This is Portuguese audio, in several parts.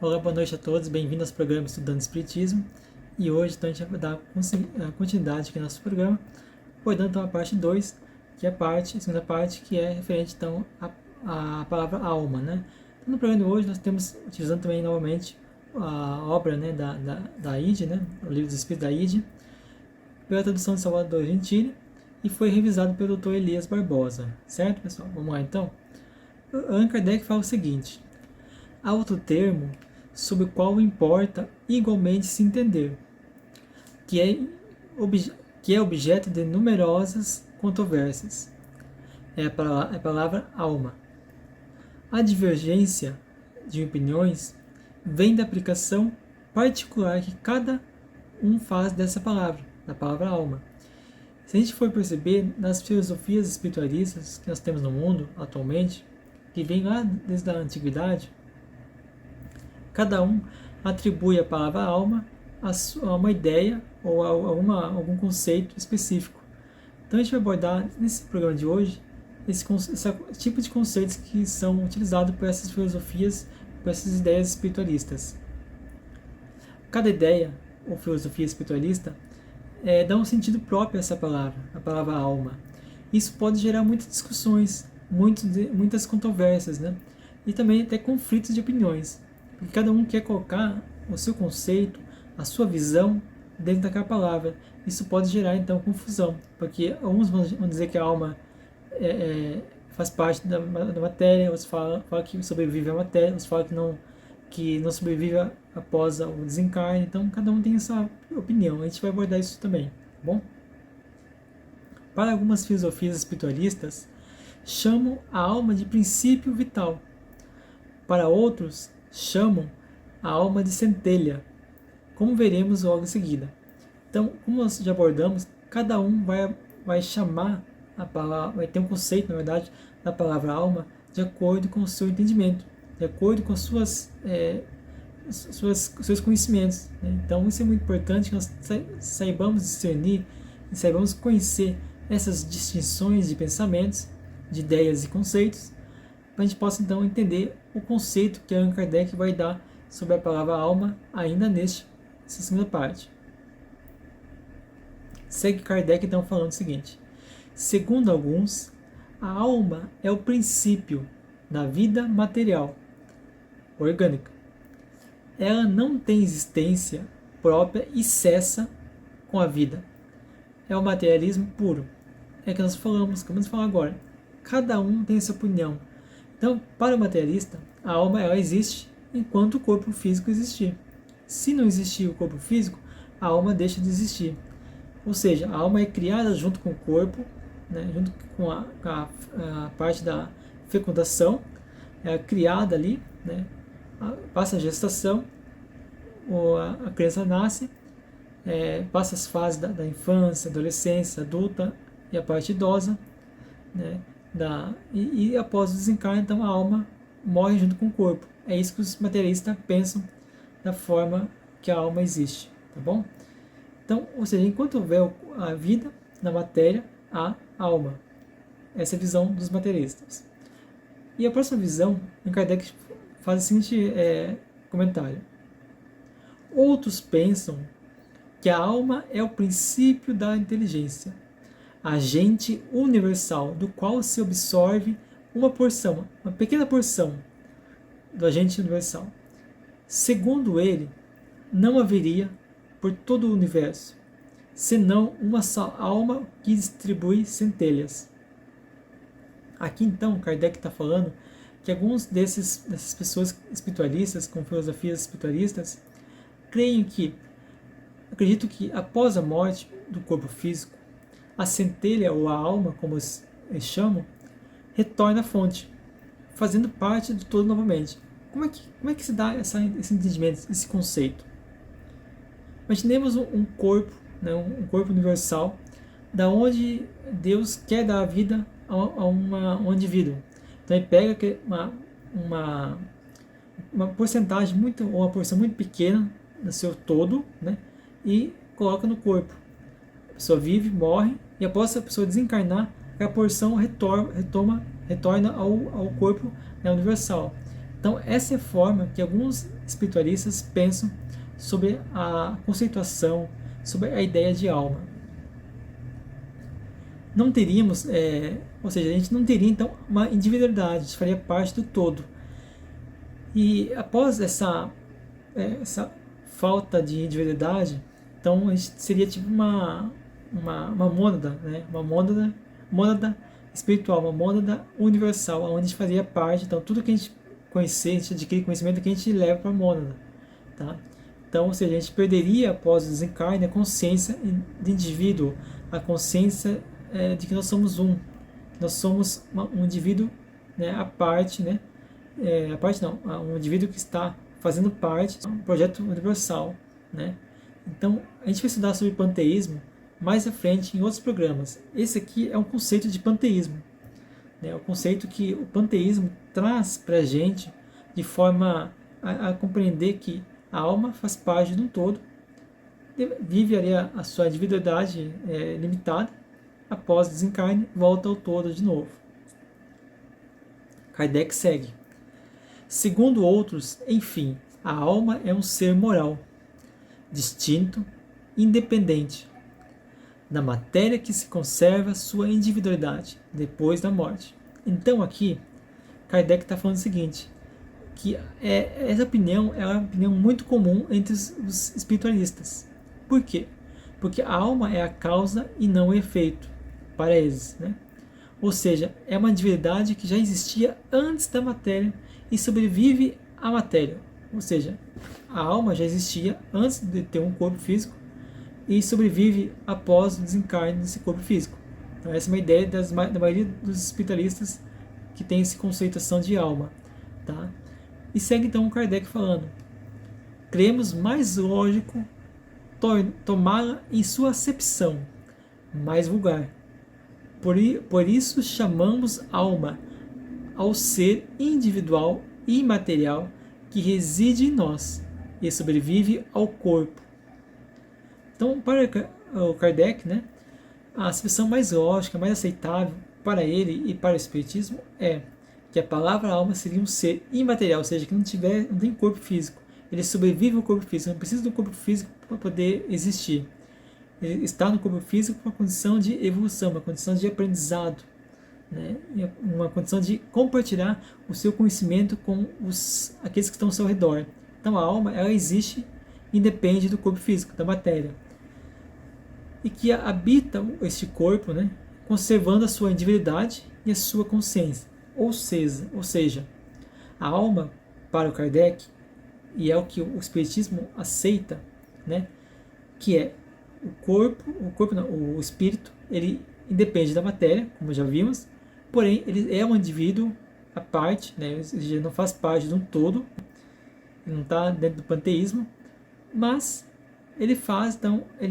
Olá, boa noite a todos, bem-vindos ao programa Estudando Espiritismo. E hoje então, a gente vai dar continuidade aqui no nosso programa, abordando então a parte 2, que é a segunda parte, que é referente então à palavra alma, né? Então, no programa de hoje nós temos, utilizando também novamente a obra, né, da Ide, né, o Livro dos Espíritos da Ide, pela tradução de Salvador Gentili, e foi revisado pelo Dr. Elias Barbosa, certo, pessoal? Vamos lá então? Allan Kardec fala o seguinte: há outro termo sobre o qual importa igualmente se entender, que é objeto de numerosas controvérsias. É a palavra alma. A divergência de opiniões vem da aplicação particular que cada um faz dessa palavra, da palavra alma. Se a gente for perceber nas filosofias espiritualistas que nós temos no mundo atualmente, que vem lá desde a antiguidade, cada um atribui a palavra alma a uma ideia ou a algum conceito específico. Então a gente vai abordar nesse programa de hoje esse tipo de conceitos que são utilizados por essas filosofias, por essas ideias espiritualistas. Cada ideia ou filosofia espiritualista dá um sentido próprio a essa palavra, a palavra alma. Isso pode gerar muitas discussões, muitas controvérsias, né? E também até conflitos de opiniões. Porque cada um quer colocar o seu conceito, a sua visão dentro daquela palavra. Isso pode gerar então confusão, porque alguns vão dizer que a alma faz parte da matéria, outros falam que sobrevive à matéria, outros falam que não sobrevive após o desencarne. Então cada um tem essa opinião, a gente vai abordar isso também, tá bom? Para algumas filosofias espiritualistas, chamam a alma de princípio vital. Para outros, chamam a alma de centelha, como veremos logo em seguida. Então, como nós já abordamos, cada um vai chamar a palavra, vai ter um conceito, na verdade, da palavra alma de acordo com o seu entendimento, de acordo com seus conhecimentos, né? Então, isso é muito importante que nós saibamos discernir e saibamos conhecer essas distinções de pensamentos, de ideias e conceitos, para a gente possa então entender o conceito que Allan Kardec vai dar sobre a palavra alma ainda nessa segunda parte. Segue Kardec então falando o seguinte: segundo alguns, a alma é o princípio da vida material, orgânica. Ela não tem existência própria e cessa com a vida. É o materialismo puro. É o que nós falamos, acabamos de falar agora. Cada um tem sua opinião. Então, para o materialista, a alma ela existe enquanto o corpo físico existir. Se não existir o corpo físico, a alma deixa de existir. Ou seja, a alma é criada junto com o corpo, né, junto com a parte da fecundação, é criada ali, né, passa a gestação, a criança nasce, passa as fases da infância, adolescência, adulta e a parte idosa, né, e após o desencarne, então a alma morre junto com o corpo. É isso que os materialistas pensam da forma que a alma existe, tá bom? Então, ou seja, enquanto houver a vida na matéria, há alma. Essa é a visão dos materialistas. E a próxima visão, Kardec faz o seguinte comentário: outros pensam que a alma é o princípio da inteligência, agente universal do qual se absorve uma pequena porção do agente universal. Segundo ele, não haveria por todo o universo senão uma só alma que distribui centelhas. Aqui então Kardec está falando que alguns dessas pessoas espiritualistas com filosofias espiritualistas acredito que após a morte do corpo físico, a centelha ou a alma, como eles chamam, retorna à fonte, fazendo parte do todo novamente. Como é que se dá esse entendimento, esse conceito? Imaginemos um corpo, né, um corpo universal, da onde Deus quer dar a vida a um indivíduo. Então ele pega uma porcentagem ou uma porção muito pequena do seu todo, né, e coloca no corpo. A pessoa vive, morre, e após a pessoa desencarnar, a porção retorna ao corpo, né, universal. Então, essa é a forma que alguns espiritualistas pensam sobre a conceituação, sobre a ideia de alma. Não teríamos, ou seja, a gente não teria então uma individualidade, a gente faria parte do todo. E após essa falta de individualidade, então a gente seria tipo uma mônada, né? Uma mônada espiritual, uma mônada universal, onde a gente faria parte, então tudo que a gente conhecer, a gente adquire conhecimento que a gente leva para a mônada, tá? Então, ou seja, a gente perderia após o desencarne a consciência de indivíduo, a consciência de que nós somos nós somos um indivíduo, né, à parte, né? A parte não, um indivíduo que está fazendo parte de um projeto universal, né? Então, a gente vai estudar sobre panteísmo mais à frente em outros programas. Esse aqui é um conceito de panteísmo, né? O conceito que o panteísmo traz para a gente de forma a compreender que a alma faz parte de um todo, vive ali a sua individualidade limitada, após o desencarne, volta ao todo de novo. Kardec segue. Segundo outros, enfim, a alma é um ser moral, distinto, independente, da matéria que se conserva sua individualidade depois da morte. Então aqui, Kardec está falando o seguinte, que essa opinião é uma opinião muito comum entre os espiritualistas. Por quê? Porque a alma é a causa e não o efeito para eles, né? Ou seja, é uma divindade que já existia antes da matéria e sobrevive à matéria. Ou seja, a alma já existia antes de ter um corpo físico e sobrevive após o desencarne desse corpo físico. Então essa é uma ideia da maioria dos espiritualistas que tem essa conceituação de alma, tá? E segue então o Kardec falando: cremos mais lógico tomá-la em sua acepção mais vulgar. Por isso chamamos alma ao ser individual e imaterial que reside em nós e sobrevive ao corpo. Então, para o Kardec, né, a acepção mais lógica, mais aceitável para ele e para o Espiritismo é que a palavra alma seria um ser imaterial, ou seja, que não tem corpo físico. Ele sobrevive ao corpo físico, não precisa do corpo físico para poder existir. Ele está no corpo físico por uma condição de evolução, uma condição de aprendizado, né? Uma condição de compartilhar o seu conhecimento com aqueles que estão ao seu redor. Então a alma, ela existe independe do corpo físico, da matéria. E que habita este corpo, né, conservando a sua individualidade e a sua consciência. Ou seja, a alma, para o Kardec, e é o que o Espiritismo aceita, né, que é o espírito, ele independe da matéria, como já vimos, porém ele é um indivíduo à parte, né, ele não faz parte de um todo, ele não está dentro do panteísmo, mas ele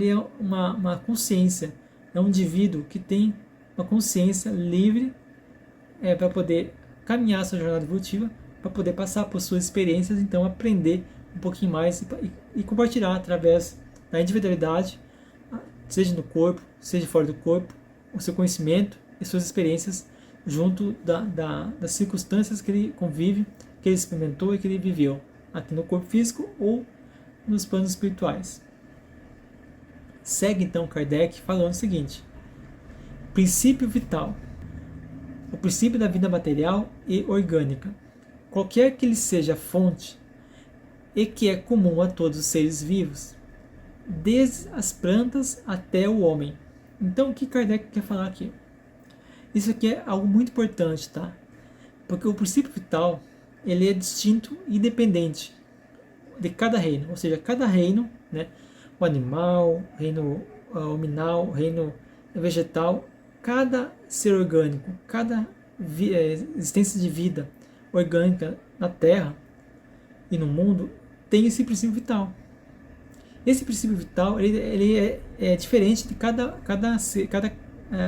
é uma consciência, é um indivíduo que tem uma consciência livre para poder caminhar a sua jornada evolutiva, para poder passar por suas experiências, então aprender um pouquinho mais e compartilhar através da individualidade, seja no corpo, seja fora do corpo, o seu conhecimento e suas experiências junto das circunstâncias que ele convive, que ele experimentou e que ele viveu, aqui no corpo físico ou nos planos espirituais. Segue então Kardec falando o seguinte: princípio vital, o princípio da vida material e orgânica, qualquer que ele seja a fonte e que é comum a todos os seres vivos, desde as plantas até o homem. Então o que Kardec quer falar aqui? Isso aqui é algo muito importante, tá? Porque o princípio vital, ele é distinto e independente de cada reino, ou seja, cada reino, né, o animal, reino hominal, reino vegetal, cada ser orgânico, cada existência de vida orgânica na Terra e no mundo tem esse princípio vital. Esse princípio vital ele é diferente de cada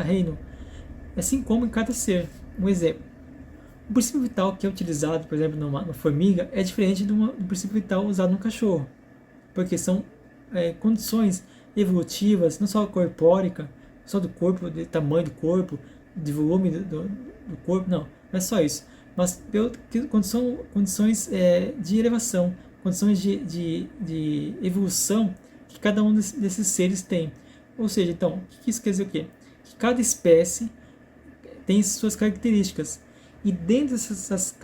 reino, assim como em cada ser. Um exemplo: o princípio vital que é utilizado, por exemplo, numa formiga é diferente do princípio vital usado no cachorro, porque são condições evolutivas, não só corpórica, só do corpo, de tamanho do corpo, de volume do corpo, não é só isso, mas condições de elevação, condições de evolução que cada um desses seres tem. Ou seja, então, o que isso quer dizer o quê? Que cada espécie tem suas características. E dentro dessas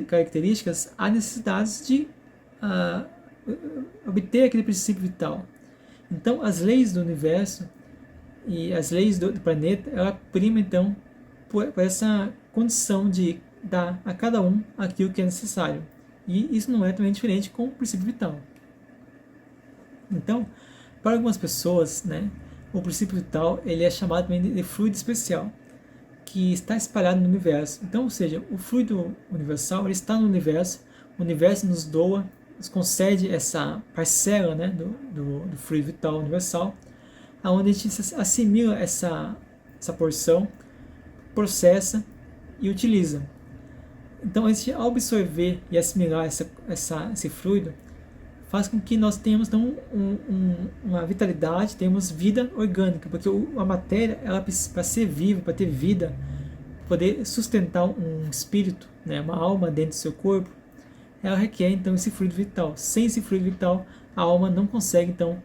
características, há necessidades de obter aquele princípio vital. Então, as leis do universo e as leis do planeta, ela prima, então, por essa condição de dar a cada um aquilo que é necessário. E isso não é também diferente com o princípio vital. Então, para algumas pessoas, né, o princípio vital ele é chamado também de fluido especial, que está espalhado no universo. Então, ou seja, o fluido universal ele está no universo, o universo nos doa, nos concede essa parcela, né, do fluido vital universal, onde a gente assimila essa porção, processa e utiliza. Então, ao absorver e assimilar esse fluido, faz com que nós tenhamos então, uma vitalidade, tenhamos vida orgânica, porque a matéria, para ser viva, para ter vida, poder sustentar um espírito, né, uma alma dentro do seu corpo, ela requer então esse fluido vital. Sem esse fluido vital, a alma não consegue então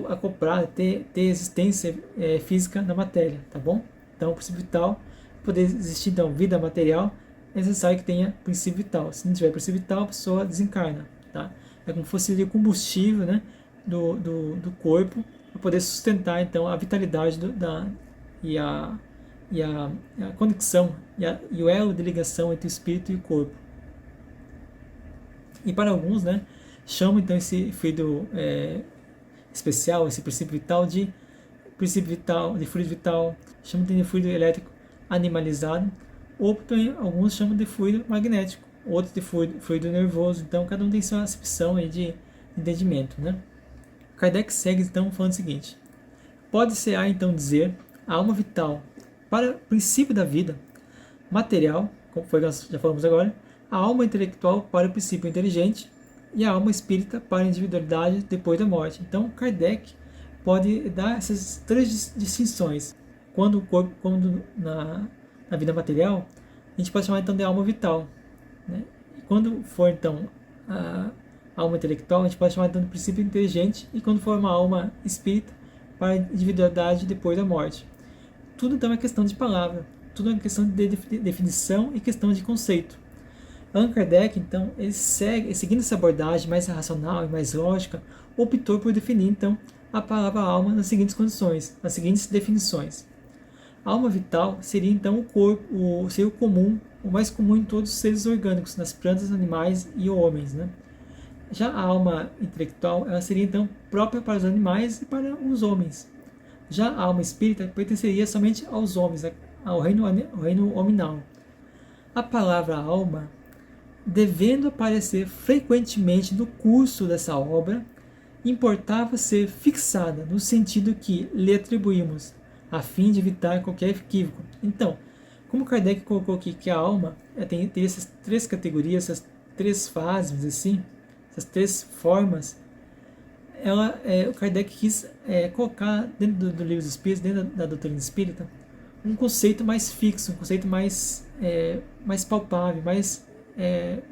acoplar, ter existência física na matéria, tá bom? Então, o princípio vital, para poder existir então vida material, é necessário que tenha princípio vital. Se não tiver princípio vital, a pessoa desencarna, tá? É como se fosse o combustível, né, do corpo para poder sustentar então a vitalidade e a conexão e o elo de ligação entre o espírito e o corpo. E para alguns, né, chamam então esse fluido especial, esse princípio vital de fluido vital, chamam de fluido elétrico animalizado, ou também alguns chamam de fluido magnético, outros de fluido nervoso. Então cada um tem sua acepção aí de entendimento, né? Kardec segue então falando o seguinte: pode-se então dizer a alma vital para o princípio da vida material, como foi nós já falamos agora, a alma intelectual para o princípio inteligente e a alma espírita para a individualidade depois da morte. Então Kardec pode dar essas três distinções. Quando o corpo, na vida material, a gente pode chamar então de alma vital, né? E quando for então a alma intelectual, a gente pode chamar então de princípio inteligente, e quando for uma alma espírita, para a individualidade depois da morte. Tudo então é questão de palavra, tudo é questão de definição e questão de conceito. Allan Kardec, então, seguindo essa abordagem mais racional e mais lógica, optou por definir então a palavra alma nas seguintes condições, nas seguintes definições. A alma vital seria então o corpo, seria o mais comum em todos os seres orgânicos, nas plantas, animais e homens, né? Já a alma intelectual, ela seria então própria para os animais e para os homens. Já a alma espírita pertenceria somente aos homens, ao reino hominal. A palavra alma, devendo aparecer frequentemente no curso dessa obra, importava ser fixada no sentido que lhe atribuímos, a fim de evitar qualquer equívoco. Então, como Kardec colocou aqui que a alma tem essas três categorias, essas três fases, assim, essas três formas, o Kardec quis colocar dentro do livro dos Espíritos, dentro da doutrina espírita, um conceito mais fixo, um conceito mais palpável,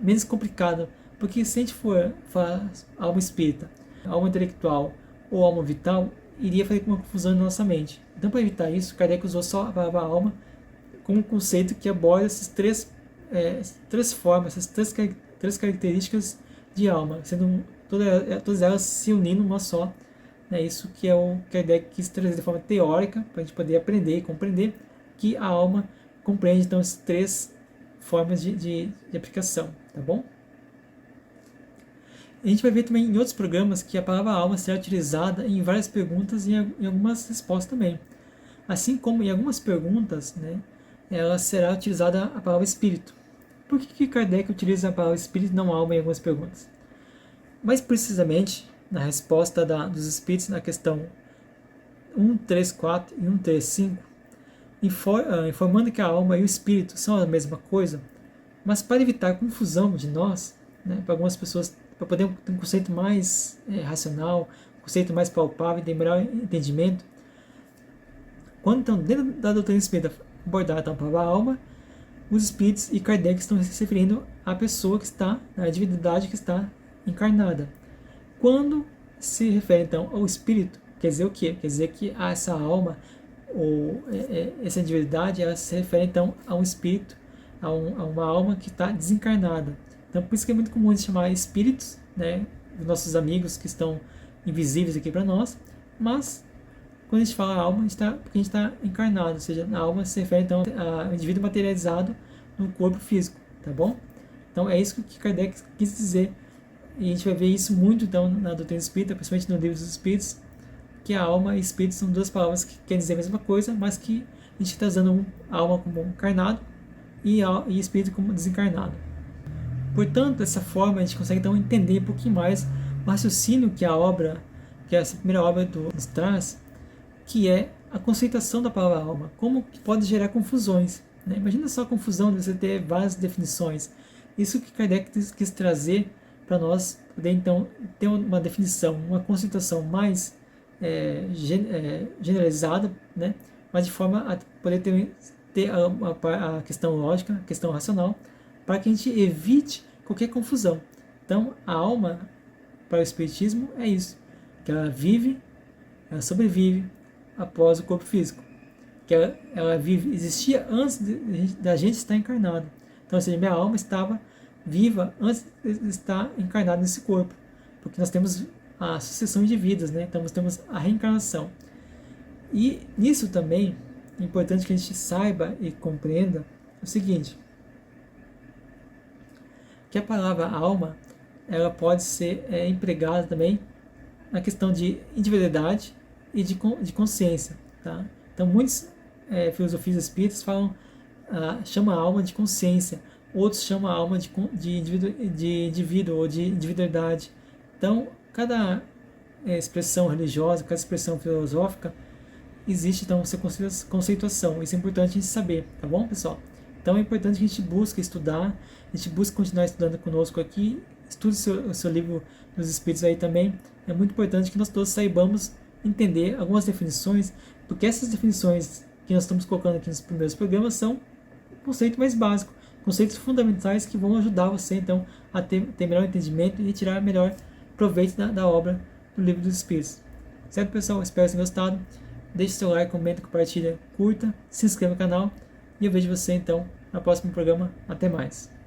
menos complicado. Porque se a gente for falar alma espírita, alma intelectual ou alma vital, iria fazer uma confusão na nossa mente. Então, para evitar isso, Kardec usou só a palavra alma como um conceito que aborda essas três formas, essas três características de alma, sendo todas elas se unindo numa só. É isso que o Kardec quis trazer de forma teórica, para a gente poder aprender e compreender que a alma compreende então as três formas de aplicação, tá bom? A gente vai ver também em outros programas que a palavra alma será utilizada em várias perguntas e em algumas respostas também. Assim como em algumas perguntas, né, ela será utilizada a palavra espírito. Por que Kardec utiliza a palavra espírito e não alma em algumas perguntas? Mais precisamente, na resposta dos espíritos na questão 134 e 135, informando que a alma e o espírito são a mesma coisa, mas para evitar confusão de nós, né, para algumas pessoas, para poder ter um conceito mais racional, um conceito mais palpável, de melhor entendimento, quando então dentro da doutrina espírita abordar então, a palavra alma, os espíritos e Kardec estão se referindo à pessoa que está, à divindade que está encarnada. Quando se refere então ao espírito, quer dizer o quê? Quer dizer que essa alma, ou essa divindade, ela se refere então a um espírito, a uma alma que está desencarnada. Então por isso que é muito comum a gente chamar espíritos, né, os nossos amigos que estão invisíveis aqui para nós, mas quando a gente fala alma, porque a gente está encarnado, ou seja, a alma se refere então ao indivíduo materializado no corpo físico, tá bom? Então é isso que Kardec quis dizer, e a gente vai ver isso muito então na doutrina espírita, principalmente no livro dos Espíritos, que a alma e espírito são duas palavras que querem dizer a mesma coisa, mas que a gente está usando alma como encarnado e espírito como desencarnado. Portanto, dessa forma a gente consegue então entender um pouquinho mais o raciocínio que a obra, que essa primeira obra nos traz, que é a conceituação da palavra alma, como que pode gerar confusões, né? Imagina só a confusão de você ter várias definições. Isso que Kardec quis trazer para nós poder então ter uma definição, uma conceituação mais generalizada, né? Mas de forma a poder ter a questão lógica, a questão racional, para que a gente evite qualquer confusão. Então, a alma para o Espiritismo é isso, que ela vive, ela sobrevive após o corpo físico, que ela existia antes da gente estar encarnado. Então, ou seja, minha alma estava viva antes de estar encarnado nesse corpo, porque nós temos a sucessão de vidas, né? Então nós temos a reencarnação. E nisso também é importante que a gente saiba e compreenda o seguinte, que a palavra alma, ela pode ser empregada também na questão de individualidade e de consciência, tá? Então muitas filosofias espíritas chamam a alma de consciência, outros chamam a alma de indivíduo ou de individualidade. Então cada expressão religiosa, cada expressão filosófica, existe então essa conceituação. Isso é importante a gente saber, tá bom, pessoal? Então é importante que a gente busque estudar, a gente busque continuar estudando conosco aqui, estude o seu livro dos Espíritos aí também. É muito importante que nós todos saibamos entender algumas definições, porque essas definições que nós estamos colocando aqui nos primeiros programas são conceitos mais básicos, conceitos fundamentais que vão ajudar você então a ter melhor entendimento e tirar melhor proveito da obra do Livro dos Espíritos. Certo, pessoal? Espero que tenham gostado. Deixe seu like, comenta, compartilha, curta, se inscreva no canal e eu vejo você então no próximo programa. Até mais!